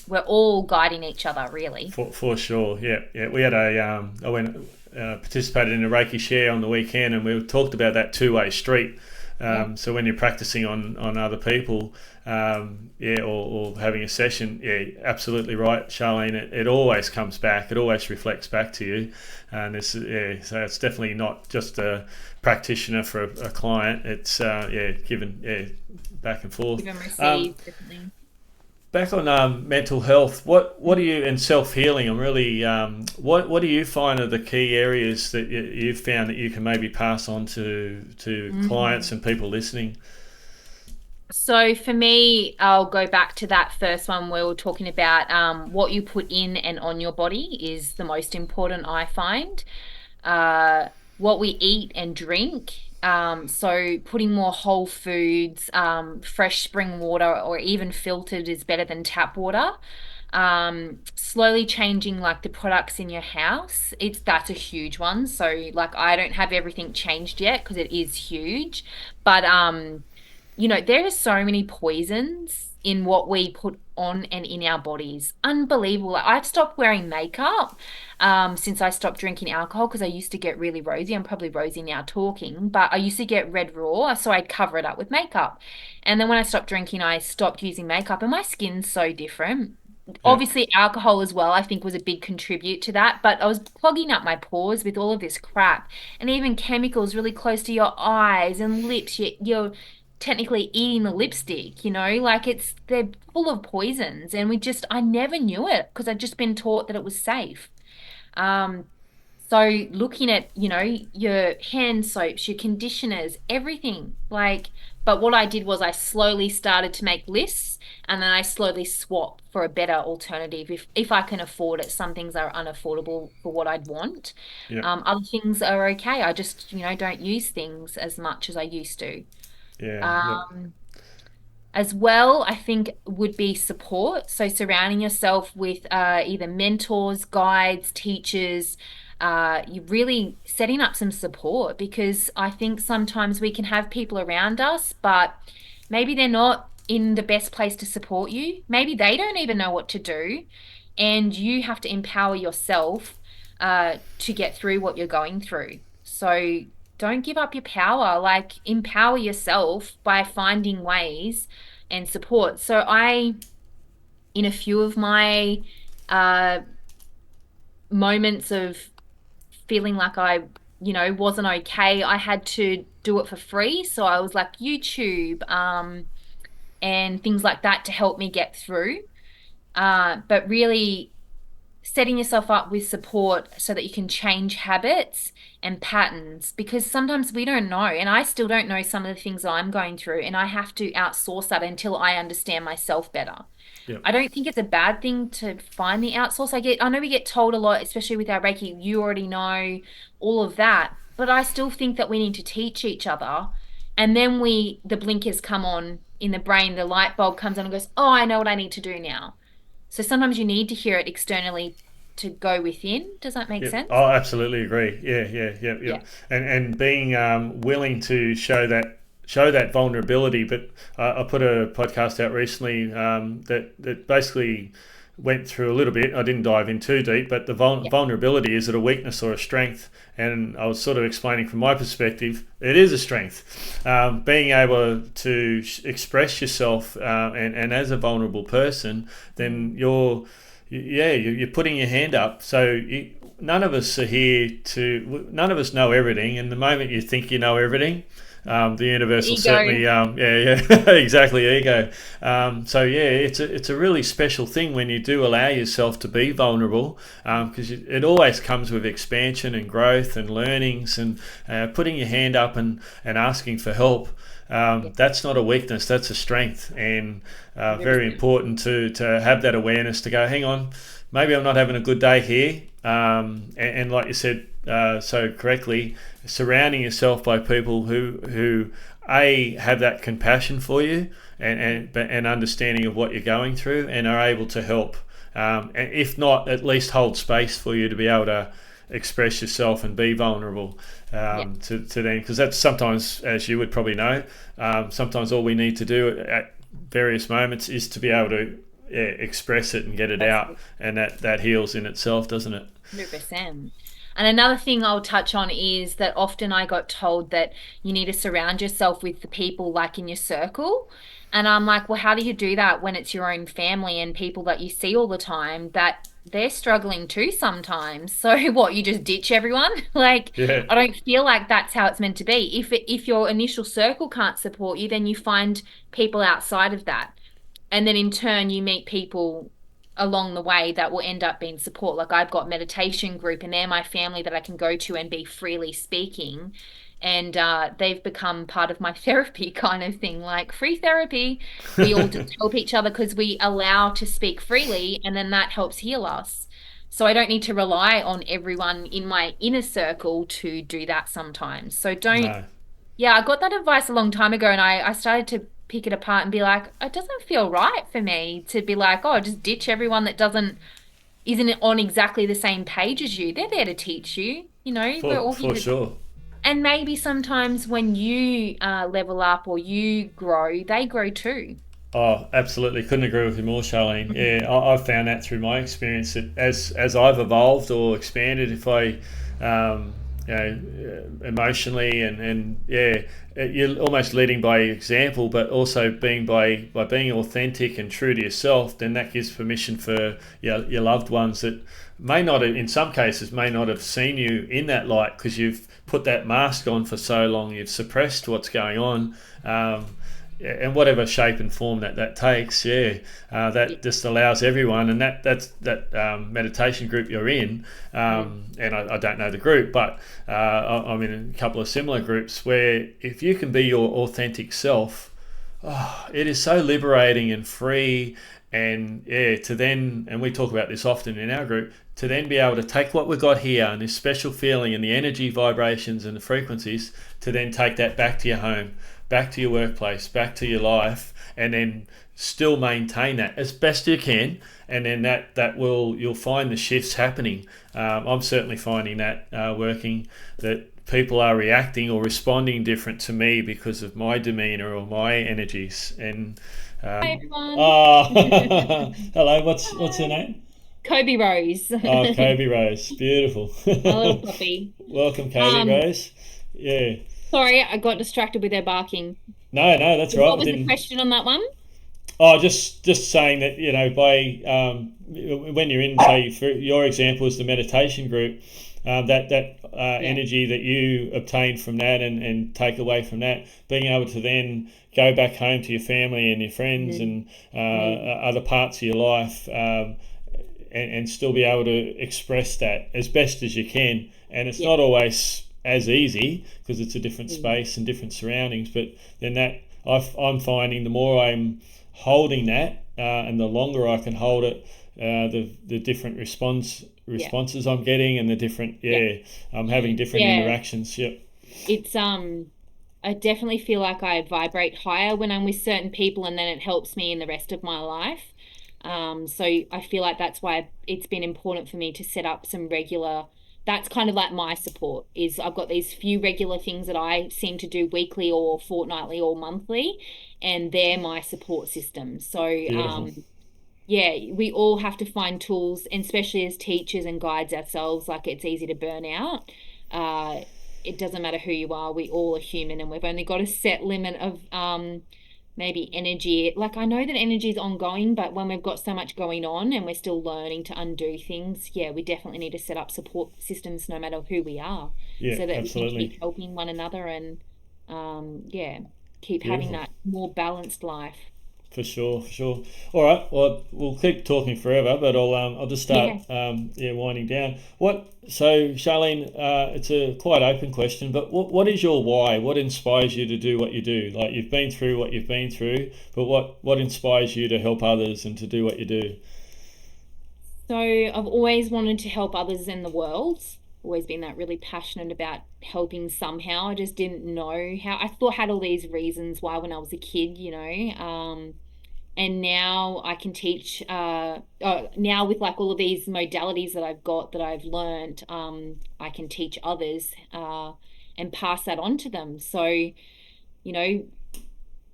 we're all guiding each other, really. for sure, yeah, yeah. We had I went participated in a Reiki share on the weekend, and we talked about that two-way street. Yeah. So when you're practicing on other people, yeah, or having a session, yeah, absolutely right, Charlene. It always comes back. It always reflects back to you, and it's yeah. So it's definitely not just a practitioner for a client. It's yeah, given yeah, back and forth. Give and Um, receive, definitely. Back on mental health, what do you and self healing? I'm really what do you find are the key areas that you've found that you can maybe pass on to clients Mhm. and people listening? So for me, I'll go back to that first one where we were talking about what you put in and on your body is the most important, I find. What we eat and drink. So putting more whole foods, fresh spring water, or even filtered is better than tap water. Slowly changing like the products in your house. That's a huge one. So like I don't have everything changed yet because it is huge, but there are so many poisons in what we put on and in our bodies. Unbelievable. Like, I've stopped wearing makeup since I stopped drinking alcohol because I used to get really rosy. I'm probably rosy now talking, but I used to get red raw, so I'd cover it up with makeup. And then when I stopped drinking, I stopped using makeup, and my skin's so different. Yeah, Obviously, alcohol as well, I think, was a big contribute to that. But I was clogging up my pores with all of this crap, and even chemicals really close to your eyes and lips. You're technically eating the lipstick, like they're full of poisons. And I never knew it because I'd just been taught that it was safe. Um, so looking at, your hand soaps, your conditioners, everything, but what I did was I slowly started to make lists and then I slowly swap for a better alternative if I can afford it. Some things are unaffordable for what I'd want. yeah, Other things are okay. I just, don't use things as much as I used to. yeah, yep, Um, as well, I think would be support. So surrounding yourself with either mentors, guides, teachers, you really setting up some support because I think sometimes we can have people around us, but maybe they're not in the best place to support you. Maybe they don't even know what to do, and you have to empower yourself to get through what you're going through. So don't give up your power, like empower yourself by finding ways and support. So in a few of my uh, moments of feeling like I wasn't okay, I had to do it for free. So I was like YouTube, and things like that to help me get through. But really setting yourself up with support so that you can change habits and patterns because sometimes we don't know. And I still don't know some of the things I'm going through, and I have to outsource that until I understand myself better. yep, I don't think it's a bad thing to find the outsource. I know we get told a lot, especially with our Reiki, you already know all of that. But I still think that we need to teach each other. And then the blinkers come on in the brain, the light bulb comes on and goes, oh, I know what I need to do now. So sometimes you need to hear it externally to go within. Does that make yep. sense? Oh, absolutely agree. Yeah, yeah, yeah, yeah. Yeah. And being willing to show that vulnerability. But I put a podcast out recently that basically went through a little bit. I didn't dive in too deep, but the Yeah. vulnerability, is it a weakness or a strength? And I was sort of explaining from my perspective, it is a strength. Being able to express yourself, and as a vulnerable person, then you're putting your hand up. So none of us are here to. None of us know everything. And the moment you think you know everything, the universe will Ego. certainly, yeah, exactly, ego. So yeah, it's a really special thing when you do allow yourself to be vulnerable, because it always comes with expansion and growth and learnings, and putting your hand up and asking for help. Yeah, That's not a weakness, that's a strength, and very 100%. important to have that awareness to go, hang on, maybe I'm not having a good day here. And like you said so correctly, surrounding yourself by people who have that compassion for you, and understanding of what you're going through, and are able to help. And if not, at least hold space for you to be able to express yourself and be vulnerable, Yeah, to them, because that's sometimes, as you would probably know, sometimes all we need to do at various moments is to be able to, yeah, express it and get it that's out, and that heals in itself, doesn't it? 100%. And another thing I'll touch on is that often I got told that you need to surround yourself with the people like in your circle. And I'm like, well, how do you do that when it's your own family and people that you see all the time that they're struggling too sometimes? So what, you just ditch everyone? Like, Yeah, I don't feel like that's how it's meant to be. If your initial circle can't support you, then you find people outside of that. And then in turn, you meet people along the way that will end up being support. Like I've got meditation group and they're my family that I can go to and be freely speaking. And they've become part of my therapy kind of thing, like free therapy. We all just help each other because we allow to speak freely, and then that helps heal us. So I don't need to rely on everyone in my inner circle to do that sometimes. So don't, no, yeah, I got that advice a long time ago, and I started to pick it apart and be like, it doesn't feel right for me to be like, oh, just ditch everyone that doesn't isn't on exactly the same page as you. They're there to teach you. You know, we're all here for to, sure. and maybe sometimes when you level up or you grow, they grow too. Oh, absolutely. Couldn't agree with you more, Charlene. Yeah, I've found that through my experience, that as I've evolved or expanded, if I, emotionally, and yeah, you're almost leading by example, but also being by being authentic and true to yourself, then that gives permission for your loved ones that may not, in some cases, may not have seen you in that light because you've put that mask on for so long, you've suppressed what's going on. And whatever shape and form that takes, yeah, Yeah. that just allows everyone, and that meditation group you're in, Mm. and I don't know the group, but I'm in a couple of similar groups where if you can be your authentic self, oh, it is so liberating and free, and yeah, to then, and we talk about this often in our group, to then be able to take what we've got here and this special feeling and the energy vibrations and the frequencies, to then take that back to your home, back to your workplace, back to your life, and then still maintain that as best you can. And then you'll find the shifts happening. I'm certainly finding that working, that people are reacting or responding different to me because of my demeanor or my energies. And Hi everyone. oh, hello, what's your Hi. name? Kobe Rose. Oh, Kobe Rose, beautiful. My little puppy. Welcome, Kobe Um, Rose. Yeah. Sorry, I got distracted with her barking. No, that's right. What I was the didn't. question on that one? Oh, just saying that, by when you're in, say, for your example is the meditation group, that Yeah. energy that you obtain from that, and take away from that, being able to then go back home to your family and your friends Mm, and mm, other parts of your life, and still be able to express that as best as you can. And it's yeah. not always as easy because it's a different Mm, space and different surroundings. But then I'm finding the more I'm holding that, and the longer I can hold it, the different yeah. responses I'm getting, and the different, Yeah. yeah, I'm having different Yeah. interactions. Yep. It's I definitely feel like I vibrate higher when I'm with certain people, and then it helps me in the rest of my life. So I feel like that's why it's been important for me to set up some regular, that's kind of like my support is I've got these few regular things that I seem to do weekly or fortnightly or monthly, and they're my support system. So Beautiful. yeah, we all have to find tools, and especially as teachers and guides ourselves, like it's easy to burn out. Uh, it doesn't matter who you are, we all are human, and we've only got a set limit of maybe energy. Like I know that energy is ongoing, but when we've got so much going on and we're still learning to undo things, yeah, we definitely need to set up support systems no matter who we are, Yeah, so that we can absolutely. keep helping one another and yeah, keep having Beautiful. that more balanced life. For sure, for sure. All right. Well, we'll keep talking forever, but I'll just start Yeah. winding down. So Charlene, it's a quite open question, but what is your why? What inspires you to do what you do? Like you've been through what you've been through, but what inspires you to help others and to do what you do? So I've always wanted to help others in the world. Always been that really passionate about helping somehow. I just didn't know how. I thought had all these reasons why when I was a kid, and now I can teach now with like all of these modalities that I've got that I've learned, I can teach others and pass that on to them. So, know,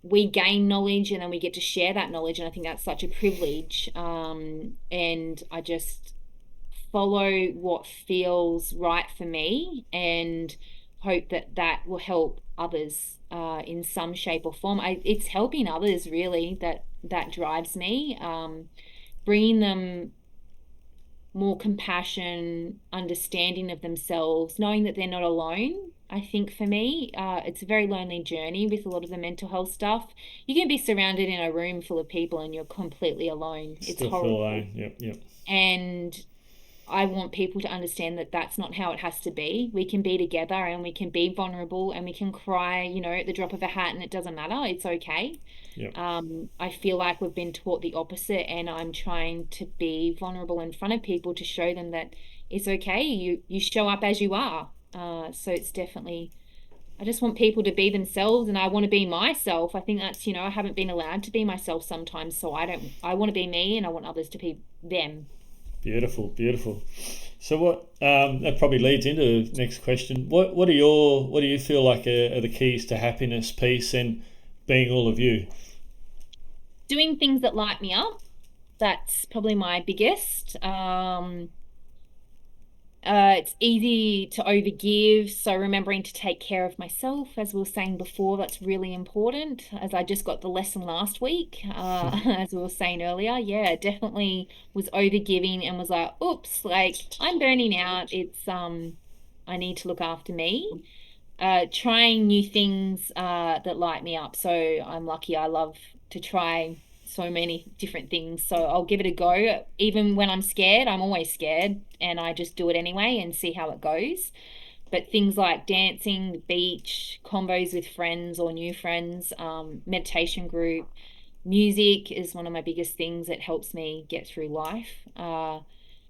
we gain knowledge and then we get to share that knowledge. And I think that's such a privilege. And I just follow what feels right for me and hope that that will help others in some shape or form. It's helping others really that drives me. Bringing them more compassion, understanding of themselves, knowing that they're not alone. I think for me, it's a very lonely journey with a lot of the mental health stuff. You can be surrounded in a room full of people and you're completely alone. It's Still feel horrible. alone. Yep, yep. And I want people to understand that that's not how it has to be. We can be together and we can be vulnerable and we can cry, at the drop of a hat and it doesn't matter. It's okay. Yep. I feel like we've been taught the opposite, and I'm trying to be vulnerable in front of people to show them that it's okay. You show up as you are. So it's definitely. I just want people to be themselves, and I want to be myself. I think that's, I haven't been allowed to be myself sometimes, so I don't. I want to be me, and I want others to be them. Beautiful, beautiful. So that probably leads into the next question. What do you feel like are the keys to happiness, peace, and being all of you? Doing things that light me up. That's probably my biggest. It's easy to overgive, so remembering to take care of myself, as we were saying before, that's really important. As I just got the lesson last week, as we were saying earlier, yeah, definitely was overgiving and was like, oops, like I'm burning out. I need to look after me. Trying new things that light me up. So I'm lucky. I love to try so many different things. So I'll give it a go. Even when I'm scared, I'm always scared, and I just do it anyway and see how it goes. But things like dancing, the beach, combos with friends or new friends, meditation group, music is one of my biggest things that helps me get through life.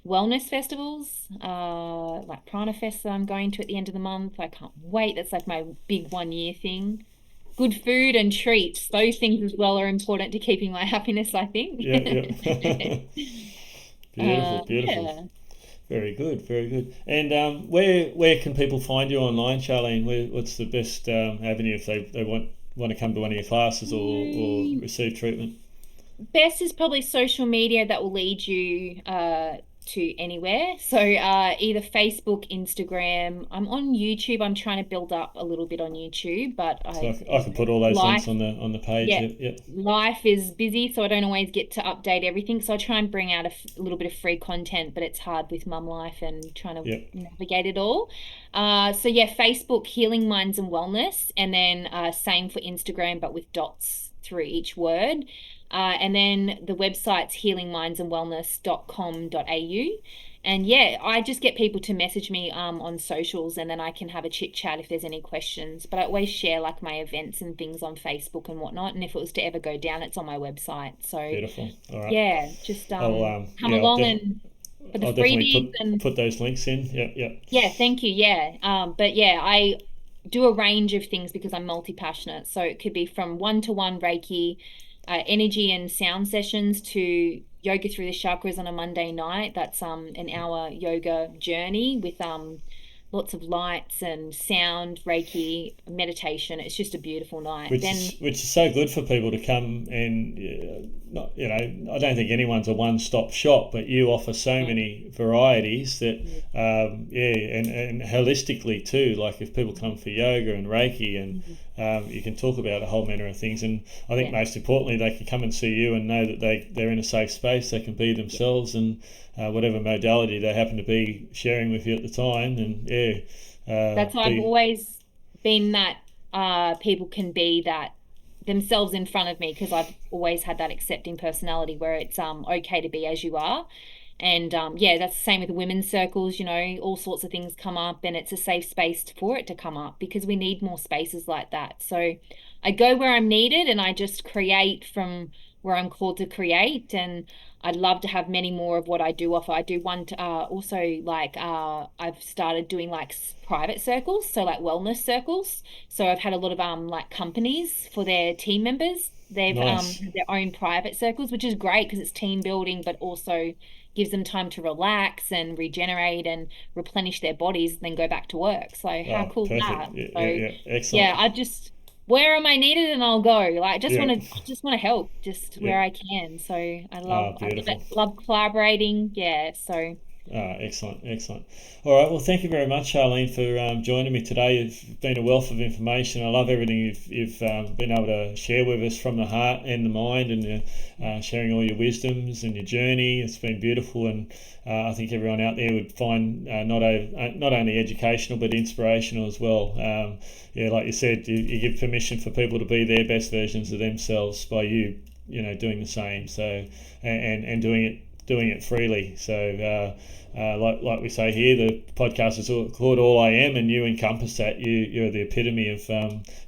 Wellness festivals, like Prana Fest that I'm going to at the end of the month. I can't wait. That's like my big 1 year thing. Good food and treats. Those things as well are important to keeping my happiness, I think. Yeah, yeah. Beautiful, beautiful. Yeah. Very good, very good. And where can people find you online, Charlene? What's the best avenue if they want to come to one of your classes or receive treatment? Best is probably social media that will lead you to anywhere. So either Facebook, Instagram. I'm on YouTube. I'm trying to build up a little bit on YouTube, but So I can put all those links life, on the page. yeah, Yep, yep, life is busy, so I don't always get to update everything. So I try and bring out a little bit of free content, but it's hard with mum life and trying to yep. navigate it all. So yeah, Facebook, Healing Minds and Wellness, and then same for Instagram, but with dots through each word. And then the website's healingmindsandwellness.com.au. And yeah, I just get people to message me on socials and then I can have a chit chat if there's any questions. But I always share like my events and things on Facebook and whatnot. And if it was to ever go down, it's on my website. So Beautiful. All right. yeah, just come Yeah, along and for the I'll definitely freebies and put those links in. Yep, yep. yeah, thank you. Yeah. But yeah, I do a range of things because I'm multi-passionate. So it could be from one-to-one Reiki, energy and sound sessions to yoga through the chakras on a Monday night. That's an hour yoga journey with lots of lights and sound, Reiki, meditation. It's just a beautiful night. Then, which is so good for people to come and not, I don't think anyone's a one-stop shop, but you offer so yeah, many varieties that yeah, and holistically too, like if people come for yoga and Reiki, and mhm, you can talk about a whole manner of things. And I think yeah, most importantly, they can come and see you and know that they're in a safe space, they can be yeah. themselves, and whatever modality they happen to be sharing with you at the time. And That's why I've be always been that people can be that themselves in front of me because I've always had that accepting personality where it's okay to be as you are. And yeah, that's the same with women's circles, all sorts of things come up and it's a safe space for it to come up because we need more spaces like that. So I go where I'm needed and I just create from where I'm called to create. And I'd love to have many more of what I do offer. I do one also like I've started doing like private circles, so like wellness circles. So I've had a lot of like companies for their team members. They've nice. had their own private circles, which is great because it's team building, but also gives them time to relax and regenerate and replenish their bodies and then go back to work. So how Oh, cool is perfect. that? Yeah, yeah, So yeah. yeah, Excellent. I just where am I needed and I'll go. Like Yeah, I just want to help just yeah. where I can. So Ah, I love it. beautiful. Love collaborating. Yeah. So Ah, excellent, excellent. All right. Well, thank you very much, Charlene, for joining me today. You've been a wealth of information. I love everything you've been able to share with us from the heart and the mind, and sharing all your wisdoms and your journey. It's been beautiful, and I think everyone out there would find not only educational but inspirational as well. Yeah, like you said, you give permission for people to be their best versions of themselves by doing the same. So and doing it freely. So like we say here, the podcast is called All I Am, and you encompass that. You're the epitome of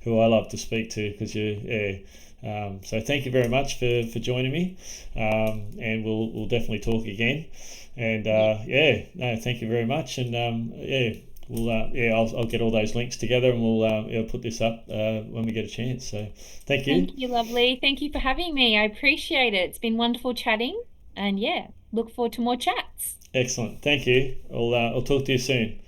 who I love to speak to because you yeah. So thank you very much for joining me, and we'll definitely talk again. And yeah. yeah, no, thank you very much. And yeah, I'll get all those links together, and we'll put this up when we get a chance. So thank Thank you. you, lovely. Thank you for having me. I appreciate it. It's been wonderful chatting. And yeah, look forward to more chats. Excellent. Thank you. I'll talk to you soon.